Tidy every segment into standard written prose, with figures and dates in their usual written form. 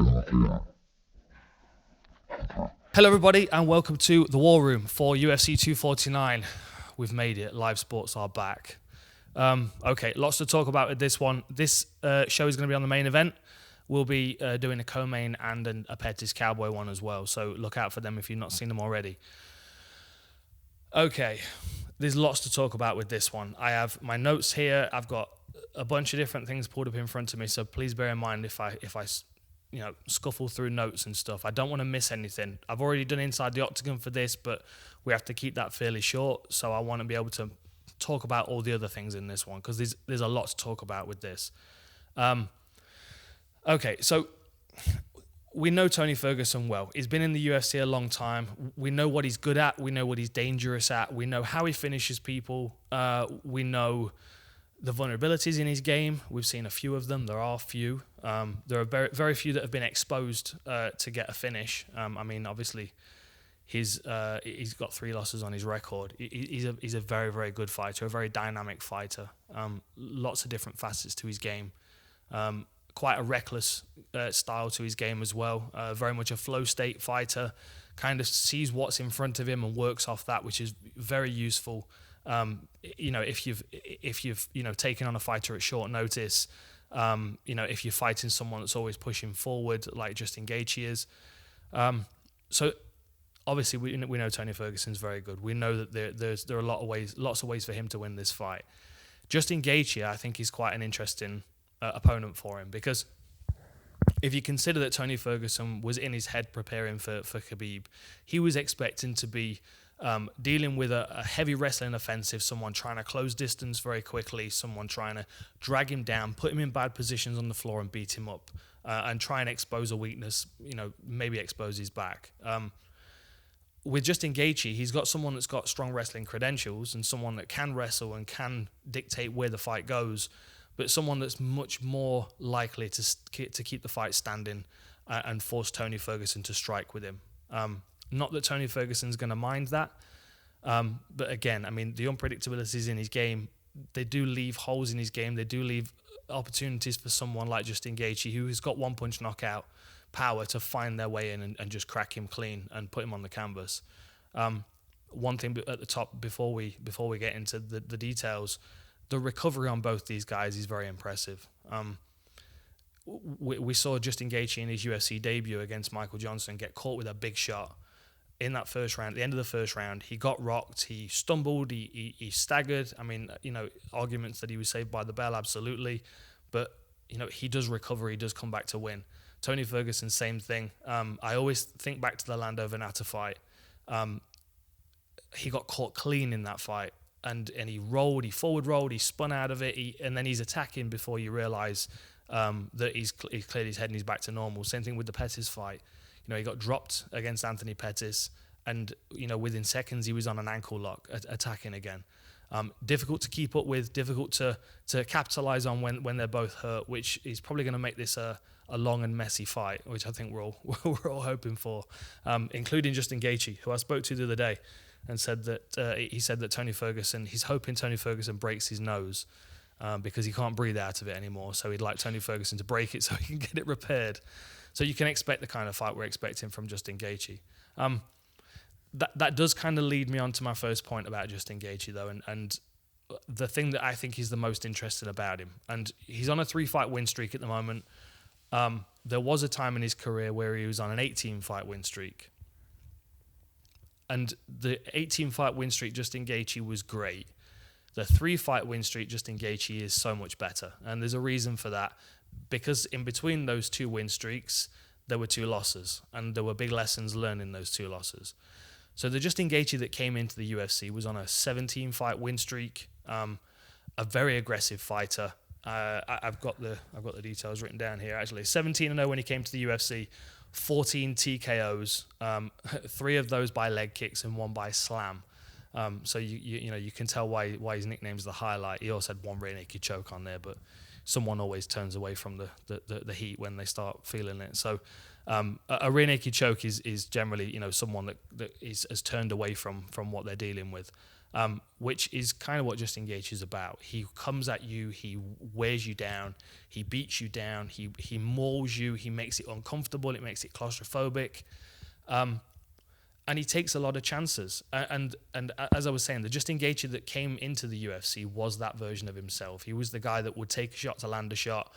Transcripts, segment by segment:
Hello everybody and welcome to the War Room for UFC 249. We've made it. Live sports are back. Okay, lots to talk about with this one. This show is going to be on the main event. We'll be doing a co-main and a Pettis Cowboy one as well, so look out for them if you've not seen them already. Okay, there's lots to talk about with this one. I have my notes here. I've got a bunch of different things pulled up in front of me, so please bear in mind if I scuffle through notes and stuff. I don't want to miss anything. I've already done Inside the Octagon for this, but we have to keep that fairly short, so I want to be able to talk about all the other things in this one, because there's a lot to talk about with this. Okay, so we know Tony Ferguson well. He's been in the UFC a long time. We know what he's good at. We know what he's dangerous at. We know how he finishes people. We know the vulnerabilities in his game. We've seen a few of them. There are few. There are very, very few that have been exposed to get a finish. Obviously, he's got 3 losses on his record. He's a very, very good fighter, a very dynamic fighter. Lots of different facets to his game. Quite a reckless style to his game as well. Very much a flow state fighter. Kind of sees what's in front of him and works off that, which is very useful. If you've taken on a fighter at short notice, if you're fighting someone that's always pushing forward, like Justin Gaethje is. So obviously we know Tony Ferguson's very good. We know that there are lots of ways for him to win this fight. Justin Gaethje, I think, is quite an interesting opponent for him, because if you consider that Tony Ferguson was in his head preparing for Khabib, he was expecting to be dealing with a heavy wrestling offensive, someone trying to close distance very quickly, someone trying to drag him down, put him in bad positions on the floor and beat him up, and try and expose a weakness, maybe expose his back. With Justin Gaethje, he's got someone that's got strong wrestling credentials and someone that can wrestle and can dictate where the fight goes, but someone that's much more likely to keep the fight standing and force Tony Ferguson to strike with him. Not that Tony Ferguson's going to mind that, but again, the unpredictabilities in his game, they do leave holes in his game. They do leave opportunities for someone like Justin Gaethje, who has got one-punch knockout power, to find their way in and just crack him clean and put him on the canvas. One thing at the top before we get into the details, the recovery on both these guys is very impressive. We saw Justin Gaethje in his UFC debut against Michael Johnson get caught with a big shot in that first round. At the end of the first round, he got rocked, he stumbled, he staggered. Arguments that he was saved by the bell, absolutely. But, he does recover, he does come back to win. Tony Ferguson, same thing. I always think back to the Lando Venata fight. He got caught clean in that fight. And he forward rolled, he spun out of it, and then he's attacking before you realise that he's cleared his head and he's back to normal. Same thing with the Pettis fight. He got dropped against Anthony Pettis, and within seconds he was on an ankle lock, attacking again. Difficult to keep up with, difficult to capitalise on when they're both hurt, which is probably going to make this a long and messy fight, which I think we're all hoping for, including Justin Gaethje, who I spoke to the other day, and said that he said that he's hoping Tony Ferguson breaks his nose because he can't breathe out of it anymore. So he'd like Tony Ferguson to break it so he can get it repaired. So you can expect the kind of fight we're expecting from Justin Gaethje. That does kind of lead me on to my first point about Justin Gaethje, though, and the thing that I think is the most interesting about him. And he's on a 3-fight win streak at the moment. There was a time in his career where he was on an 18-fight win streak. And the 18-fight win streak Justin Gaethje was great. The 3-fight win streak Justin Gaethje is so much better. And there's a reason for that. Because in between those 2 win streaks, there were 2 losses. And there were big lessons learned in those 2 losses. So the Justin Gaethje that came into the UFC was on a 17-fight win streak. A very aggressive fighter. I've got the details written down here, actually. 17-0 when he came to the UFC. 14 TKOs, 3 of those by leg kicks and 1 by slam. So you can tell why his nickname's the highlight. He also had 1 rear naked choke on there, but someone always turns away from the heat when they start feeling it. So a rear naked choke is generally someone that has turned away from what they're dealing with. which is kind of what Justin Gaethje is about. He comes at you, he wears you down, he beats you down, he mauls you, he makes it uncomfortable, it makes it claustrophobic, and he takes a lot of chances. And as I was saying, the Justin Gaethje that came into the UFC was that version of himself. He was the guy that would take a shot to land a shot,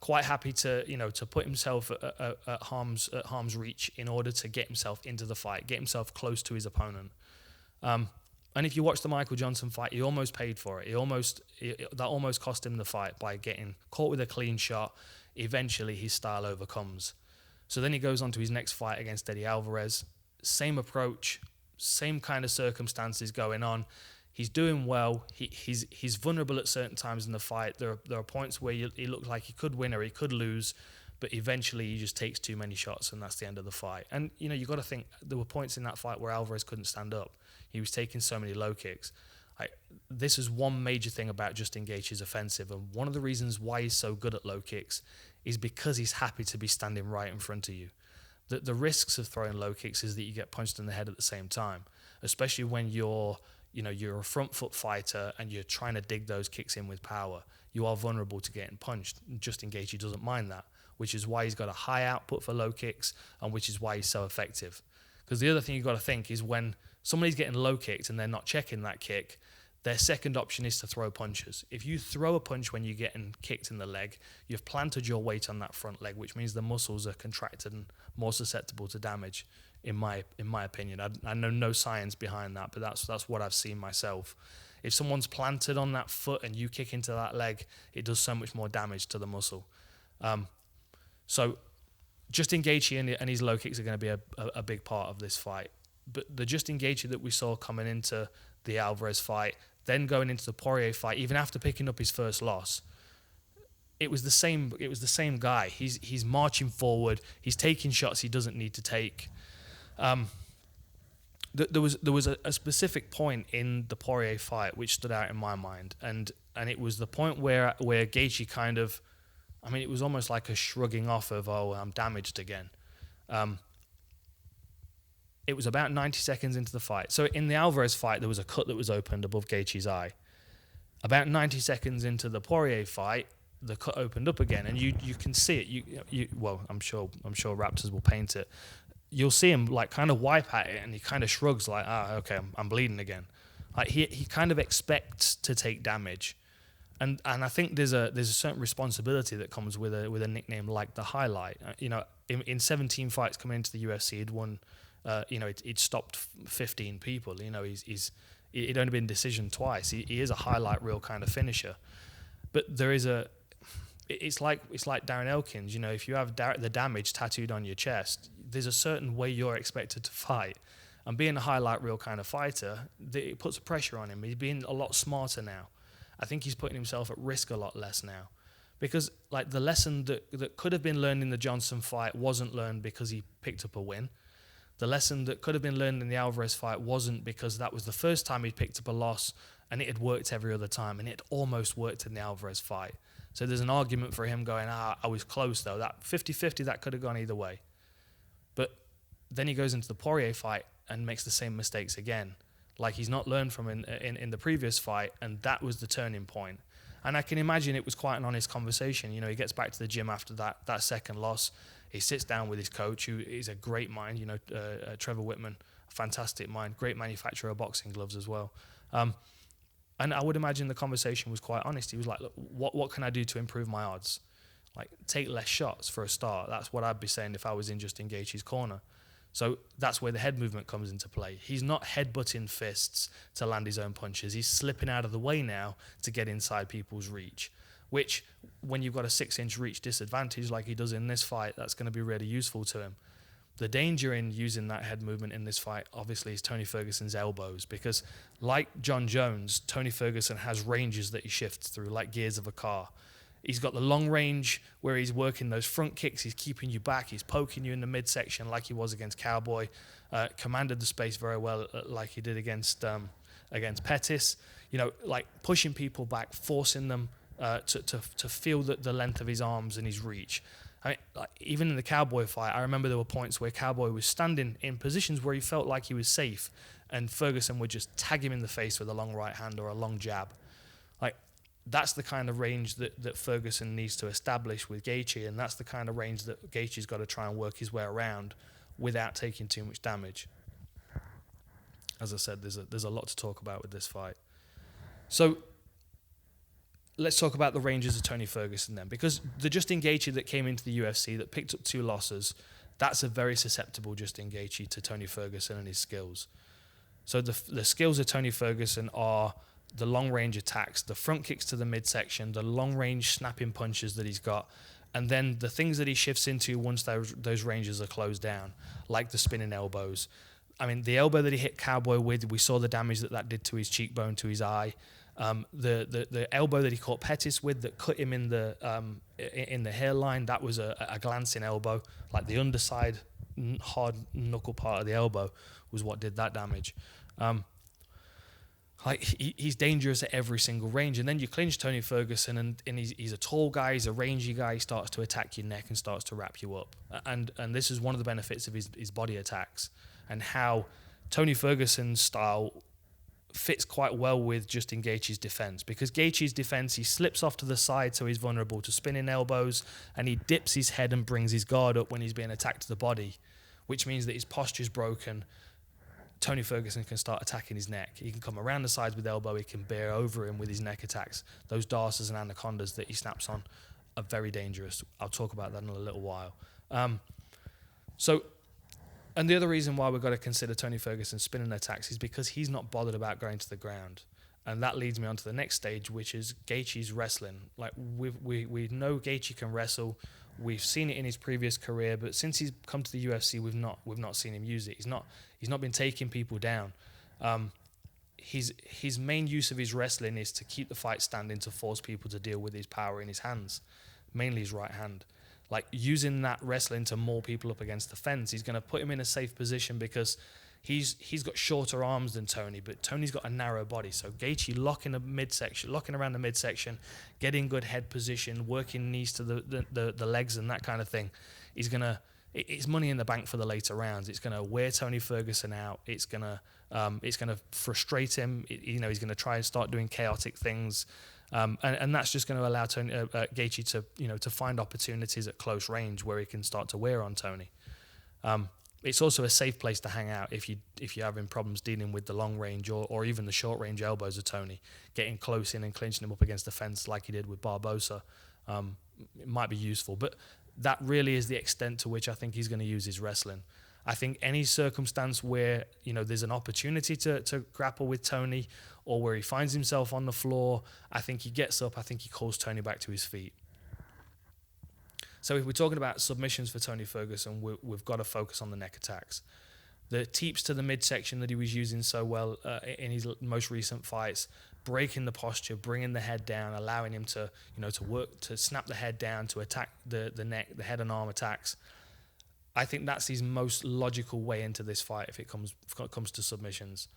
quite happy to put himself at harm's reach in order to get himself into the fight, get himself close to his opponent. And if you watch the Michael Johnson fight, he almost paid for it. That almost cost him the fight by getting caught with a clean shot. Eventually, his style overcomes. So then he goes on to his next fight against Eddie Alvarez. Same approach, same kind of circumstances going on. He's doing well. He's vulnerable at certain times in the fight. There are points where he looks like he could win or he could lose, but eventually he just takes too many shots and that's the end of the fight. And you got to think there were points in that fight where Alvarez couldn't stand up. He was taking so many low kicks. This is one major thing about Justin Gaethje's offensive, and one of the reasons why he's so good at low kicks is because he's happy to be standing right in front of you. The risks of throwing low kicks is that you get punched in the head at the same time, especially when you're a front foot fighter and you're trying to dig those kicks in with power. You are vulnerable to getting punched. Justin Gaethje doesn't mind that, which is why he's got a high output for low kicks and which is why he's so effective. Because the other thing you've got to think is when somebody's getting low kicked and they're not checking that kick, their second option is to throw punches. If you throw a punch when you're getting kicked in the leg, you've planted your weight on that front leg, which means the muscles are contracted and more susceptible to damage, in my opinion. I know no science behind that, but that's what I've seen myself. If someone's planted on that foot and you kick into that leg, it does so much more damage to the muscle. So Justin Gaethje and his low kicks are going to be a big part of this fight. But the Justin Gaethje that we saw coming into the Alvarez fight, then going into the Poirier fight, even after picking up his first loss, it was the same guy. He's marching forward. He's taking shots he doesn't need to take. There was a specific point in the Poirier fight which stood out in my mind, and it was the point where Gaethje kind of, it was almost like a shrugging off of, oh, I'm damaged again. It was about 90 seconds into the fight. So in the Alvarez fight, there was a cut that was opened above Gaethje's eye. About 90 seconds into the Poirier fight, the cut opened up again, and you can see it. Well, I'm sure Raptors will paint it. You'll see him like kind of wipe at it, and he kind of shrugs like, okay, I'm bleeding again. Like he kind of expects to take damage, and I think there's a certain responsibility that comes with a nickname like the Highlight. In 17 fights coming into the UFC, he'd won. He'd stopped 15 people. He'd only been decision twice. He is a highlight reel kind of finisher, but it's like Darren Elkins. If you have the damage tattooed on your chest, there's a certain way you're expected to fight. And being a highlight reel kind of fighter, it puts pressure on him. He's being a lot smarter now. I think he's putting himself at risk a lot less now, because like the lesson that could have been learned in the Johnson fight wasn't learned because he picked up a win. The lesson that could have been learned in the Alvarez fight wasn't because that was the first time he'd picked up a loss and it had worked every other time, and it almost worked in the Alvarez fight. So there's an argument for him going, I was close though. That 50-50, that could have gone either way. But then he goes into the Poirier fight and makes the same mistakes again. Like he's not learned from in the previous fight, and that was the turning point. And I can imagine it was quite an honest conversation. He gets back to the gym after that second loss. He sits down with his coach, who is a great mind, Trevor Whitman, a fantastic mind, great manufacturer of boxing gloves as well. And I would imagine the conversation was quite honest. He was like, look, what can I do to improve my odds? Like, take less shots for a start. That's what I'd be saying if I was in Justin Gaethje's corner. So that's where the head movement comes into play. He's not headbutting fists to land his own punches. He's slipping out of the way now to get inside people's reach, which when you've got a 6-inch reach disadvantage like he does in this fight, that's going to be really useful to him. The danger in using that head movement in this fight, obviously, is Tony Ferguson's elbows, because like John Jones, Tony Ferguson has ranges that he shifts through like gears of a car. He's got the long range where he's working those front kicks, he's keeping you back, he's poking you in the midsection like he was against Cowboy, commanded the space very well like he did against Pettis, like pushing people back, forcing them to feel the length of his arms and his reach. I mean, like, even in the Cowboy fight, I remember there were points where Cowboy was standing in positions where he felt like he was safe, and Ferguson would just tag him in the face with a long right hand or a long jab. Like, that's the kind of range that Ferguson needs to establish with Gaethje, and that's the kind of range that Gaethje's got to try and work his way around without taking too much damage. As I said, there's a lot to talk about with this fight. So let's talk about the ranges of Tony Ferguson then, because the Justin Gaethje that came into the UFC that picked up 2 losses, that's a very susceptible Justin Gaethje to Tony Ferguson and his skills. So the skills of Tony Ferguson are the long range attacks, the front kicks to the midsection, the long range snapping punches that he's got, and then the things that he shifts into once those ranges are closed down, like the spinning elbows. I mean, the elbow that he hit Cowboy with, we saw the damage that did to his cheekbone, to his eye. The elbow that he caught Pettis with that cut him in the hairline, that was a glancing elbow. Like the underside hard knuckle part of the elbow was what did that damage. He's dangerous at every single range. And then you clinch Tony Ferguson, and he's a tall guy, he's a rangy guy, he starts to attack your neck and starts to wrap you up. And this is one of the benefits of his body attacks, and how Tony Ferguson's style fits quite well with Justin Gaethje's defense, because Gaethje's defense, he slips off to the side so he's vulnerable to spinning elbows, and he dips his head and brings his guard up when he's being attacked to the body, which means that his posture's broken. Tony Ferguson can start attacking his neck. He can come around the sides with elbow, he can bear over him with his neck attacks. Those darces and anacondas that he snaps on are very dangerous. I'll talk about that in a little while. And the other reason why we've got to consider Tony Ferguson's spinning attacks is because he's not bothered about going to the ground. And that leads me on to the next stage, which is Gaethje's wrestling. Like, we know Gaethje can wrestle. We've seen it in his previous career, but since he's come to the UFC, we've not seen him use it. He's not been taking people down. His main use of his wrestling is to keep the fight standing, to force people to deal with his power in his hands, mainly his right hand. Like, using that wrestling to maul people up against the fence, he's going to put him in a safe position because he's got shorter arms than Tony, but Tony's got a narrow body. So Gaethje locking around the midsection, getting good head position, working knees to the legs and that kind of thing. It's money in the bank for the later rounds. It's going to wear Tony Ferguson out. It's going to frustrate him. He's going to try and start doing chaotic things. And that's just going to allow Gaethje to find opportunities at close range where he can start to wear on Tony. It's also a safe place to hang out if you're having problems dealing with the long range or even the short range elbows of Tony. Getting close in and clinching him up against the fence like he did with Barbosa, it might be useful. But that really is the extent to which I think he's going to use his wrestling. I think any circumstance where there's an opportunity to grapple with Tony, or where he finds himself on the floor, I think he gets up, I think he calls Tony back to his feet. So if we're talking about submissions for Tony Ferguson, we've got to focus on the neck attacks. The teeps to the midsection that he was using so well in his most recent fights, breaking the posture, bringing the head down, allowing him to work, to snap the head down, to attack the neck, the head and arm attacks. I think that's his most logical way into this fight if it comes to submissions.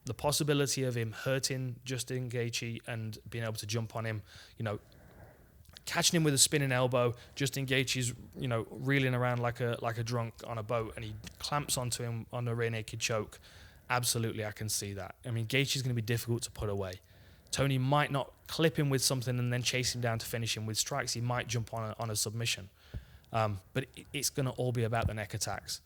The possibility of him hurting Justin Gaethje and being able to jump on him, catching him with a spinning elbow, Justin Gaethje's reeling around like a drunk on a boat, and he clamps onto him on a rear naked choke. Absolutely, I can see that. I mean, Gaethje's going to be difficult to put away. Tony might not clip him with something and then chase him down to finish him with strikes. He might jump on a submission. But it's going to all be about the neck attacks.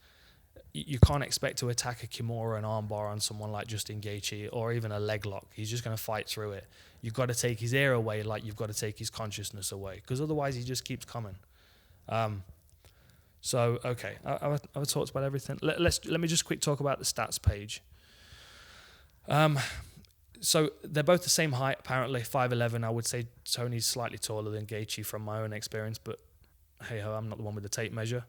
You can't expect to attack a Kimura, an armbar on someone like Justin Gaethje, or even a leg lock. He's just going to fight through it. You've got to take his air away like you've got to take his consciousness away, because otherwise he just keeps coming. Okay, I've talked about everything. Let me just quick talk about the stats page. So they're both the same height, apparently, 5'11". I would say Tony's slightly taller than Gaethje from my own experience, but hey-ho, I'm not the one with the tape measure.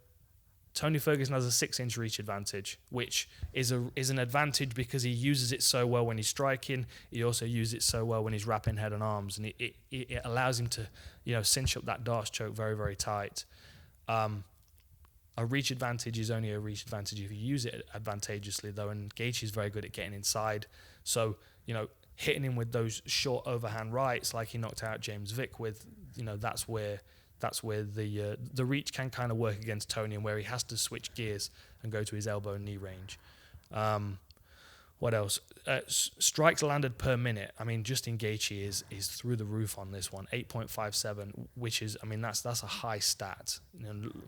Tony Ferguson has a 6-inch reach advantage, which is an advantage because he uses it so well when he's striking. He also uses it so well when he's wrapping head and arms, and it allows him to cinch up that darce choke very, very tight. A reach advantage is only a reach advantage if you use it advantageously, though, and Gaethje is very good at getting inside. So hitting him with those short overhand rights like he knocked out James Vick with, that's where that's where the reach can kind of work against Tony, and where he has to switch gears and go to his elbow and knee range. What else? Strikes landed per minute. I mean, Justin Gaethje is through the roof on this one. 8.57, which is, I mean, that's a high stat.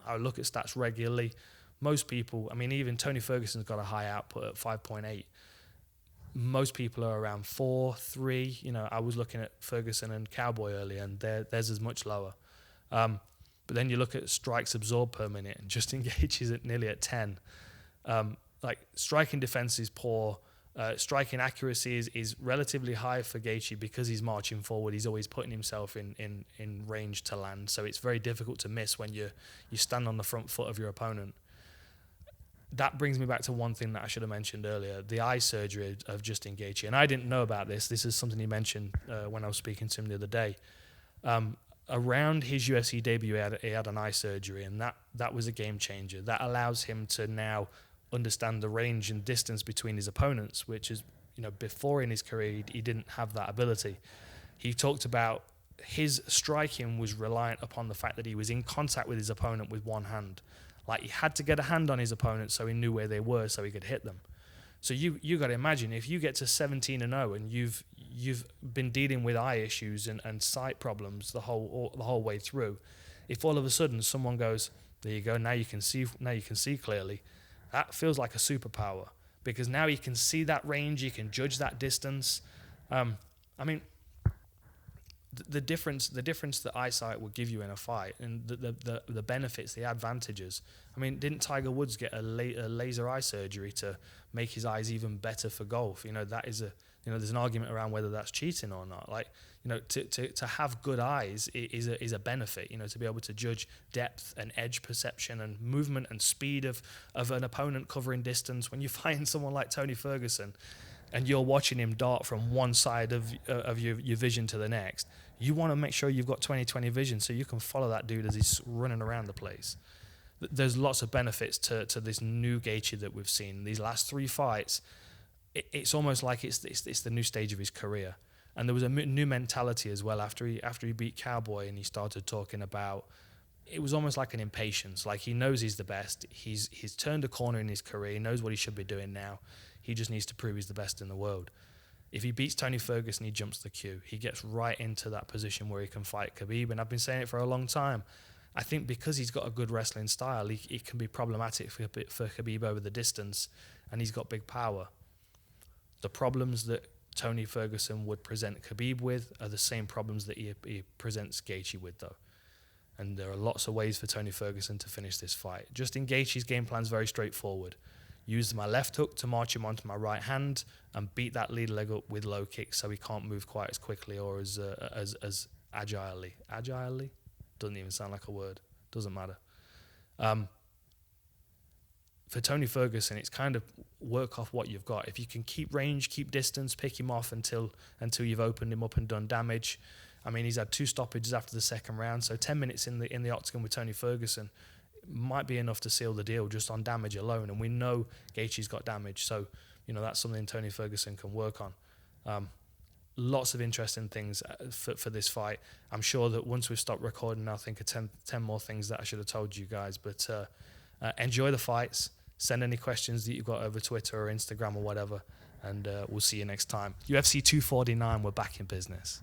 I look at stats regularly. Most people, I mean, even Tony Ferguson's got a high output at 5.8. Most people are around 4, 3. I was looking at Ferguson and Cowboy earlier, and theirs is much lower. But then you look at strikes absorbed per minute, and Justin Gaethje's at nearly at 10. Striking defense is poor. Striking accuracy is relatively high for Gaethje because he's marching forward. He's always putting himself in range to land. So it's very difficult to miss when you stand on the front foot of your opponent. That brings me back to one thing that I should have mentioned earlier, the eye surgery of Justin Gaethje. And I didn't know about this. This is something he mentioned when I was speaking to him the other day. Around his UFC debut, he had an eye surgery, and that was a game changer. That allows him to now understand the range and distance between his opponents, which is, before in his career, he didn't have that ability. He talked about his striking was reliant upon the fact that he was in contact with his opponent with one hand. Like, he had to get a hand on his opponent so he knew where they were so he could hit them. So you got to imagine, if you get to 17-0 and you've been dealing with eye issues and sight problems the whole way through, if all of a sudden someone goes, there you go, now you can see clearly, that feels like a superpower, because now you can see that range, you can judge that distance. I mean, the difference that eyesight will give you in a fight, and the benefits, the advantages. I mean, didn't Tiger Woods get a laser eye surgery to make his eyes even better for golf? That is there's an argument around whether that's cheating or not. Like, to have good eyes is a benefit. To be able to judge depth and edge perception and movement and speed of an opponent covering distance. When you find someone like Tony Ferguson, and you're watching him dart from one side of your vision to the next, you want to make sure you've got 20/20 vision so you can follow that dude as he's running around the place. There's lots of benefits to this new Gaethje that we've seen. These last 3 fights, it's almost like it's the new stage of his career. And there was a new mentality as well after he beat Cowboy, and he started talking about, it was almost like an impatience. Like, he knows he's the best. He's turned a corner in his career. He knows what he should be doing now. He just needs to prove he's the best in the world. If he beats Tony Ferguson, he jumps the queue. He gets right into that position where he can fight Khabib. And I've been saying it for a long time. I think because he's got a good wrestling style, it can be problematic for Khabib over the distance, and he's got big power. The problems that Tony Ferguson would present Khabib with are the same problems that he presents Gaethje with, though. And there are lots of ways for Tony Ferguson to finish this fight. Justin Gaethje's game plan is very straightforward. Use my left hook to march him onto my right hand and beat that lead leg up with low kicks so he can't move quite as quickly or as agilely. Agilely? Doesn't even sound like a word. Doesn't matter. For Tony Ferguson, it's kind of work off what you've got. If you can keep range, keep distance, pick him off until you've opened him up and done damage. I mean, he's had 2 stoppages after the second round, so 10 minutes in the octagon with Tony Ferguson might be enough to seal the deal just on damage alone. And we know Gaethje's got damage, so that's something Tony Ferguson can work on. Lots of interesting things for this fight. I'm sure that once we've stopped recording, I'll think of 10 more things that I should have told you guys. But enjoy the fights. Send any questions that you've got over Twitter or Instagram or whatever, and we'll see you next time. UFC 249, we're back in business.